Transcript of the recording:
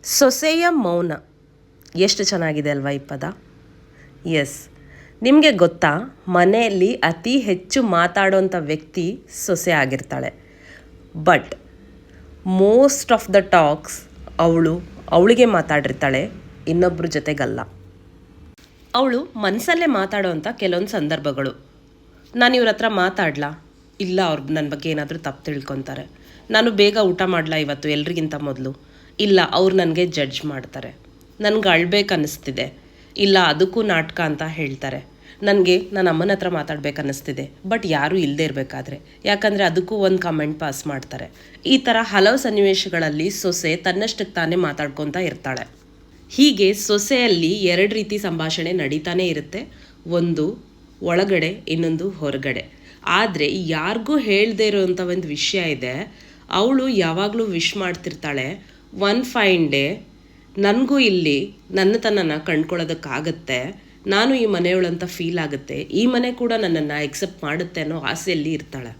ಸೊಸೆಯ ಮೌನ ಎಷ್ಟು ಚೆನ್ನಾಗಿದೆ ಅಲ್ವಾ ಈ ಪದ. ಎಸ್, ನಿಮಗೆ ಗೊತ್ತಾ, ಮನೆಯಲ್ಲಿ ಅತಿ ಹೆಚ್ಚು ಮಾತಾಡೋಂಥ ವ್ಯಕ್ತಿ ಸೊಸೆ ಆಗಿರ್ತಾಳೆ. But most of the talks ಅವಳಿಗೆ ಮಾತಾಡಿರ್ತಾಳೆ, ಇನ್ನೊಬ್ಬರ ಜೊತೆಗಲ್ಲ. ಅವಳು ಮನಸ್ಸಲ್ಲೇ ಮಾತಾಡೋವಂಥ ಕೆಲವೊಂದು ಸಂದರ್ಭಗಳು. ನಾನು ಇವ್ರ ಹತ್ರ ಮಾತಾಡಲಾ, ಇಲ್ಲ ಅವ್ರು ನನ್ನ ಬಗ್ಗೆ ಏನಾದರೂ ತಪ್ಪು ತಿಳ್ಕೊತಾರೆ. ನಾನು ಬೇಗ ಊಟ ಮಾಡಲಾ ಇವತ್ತು ಎಲ್ರಿಗಿಂತ ಮೊದಲು, ಇಲ್ಲ ಅವ್ರು ನನಗೆ ಜಡ್ಜ್ ಮಾಡ್ತಾರೆ. ನನಗೆ ಅಳ್ಬೇಕು ಅನ್ನಿಸ್ತಿದೆ, ಇಲ್ಲ ಅದಕ್ಕೂ ನಾಟಕ ಅಂತ ಹೇಳ್ತಾರೆ. ನನಗೆ ನನ್ನ ಅಮ್ಮನ ಹತ್ರ ಮಾತಾಡ್ಬೇಕು ಬಟ್ ಯಾರೂ ಇಲ್ಲದೇ ಇರಬೇಕಾದ್ರೆ, ಯಾಕಂದರೆ ಅದಕ್ಕೂ ಒಂದು ಕಮೆಂಟ್ ಪಾಸ್ ಮಾಡ್ತಾರೆ. ಈ ಥರ ಹಲವು ಸನ್ನಿವೇಶಗಳಲ್ಲಿ ಸೊಸೆ ತನ್ನಷ್ಟಕ್ಕೆ ತಾನೇ ಮಾತಾಡ್ಕೊತಾ ಇರ್ತಾಳೆ. ಹೀಗೆ ಸೊಸೆಯಲ್ಲಿ ಎರಡು ರೀತಿ ಸಂಭಾಷಣೆ ನಡೀತಾನೆ ಇರುತ್ತೆ. ಒಂದು ಒಳಗಡೆ, ಇನ್ನೊಂದು ಹೊರಗಡೆ. ಆದರೆ ಯಾರಿಗೂ ಹೇಳದೇ ಇರೋವಂಥ ಒಂದು ವಿಷಯ ಇದೆ. ಅವಳು ಯಾವಾಗಲೂ ವಿಶ್ ಮಾಡ್ತಿರ್ತಾಳೆ, ಒನ್ ಫೈನ್ ಡೇ ನನಗೂ ಇಲ್ಲಿ ನನ್ನತನನ ಕಂಡ್ಕೊಳ್ಳೋದಕ್ಕಾಗತ್ತೆ, ನಾನು ಈ ಮನೆಯವಳಂತ ಫೀಲ್ ಆಗುತ್ತೆ, ಈ ಮನೆ ಕೂಡ ನನ್ನನ್ನು ಎಕ್ಸೆಪ್ಟ್ ಮಾಡುತ್ತೆ ಅನ್ನೋ ಆಸೆಯಲ್ಲಿ ಇರ್ತಾಳೆ.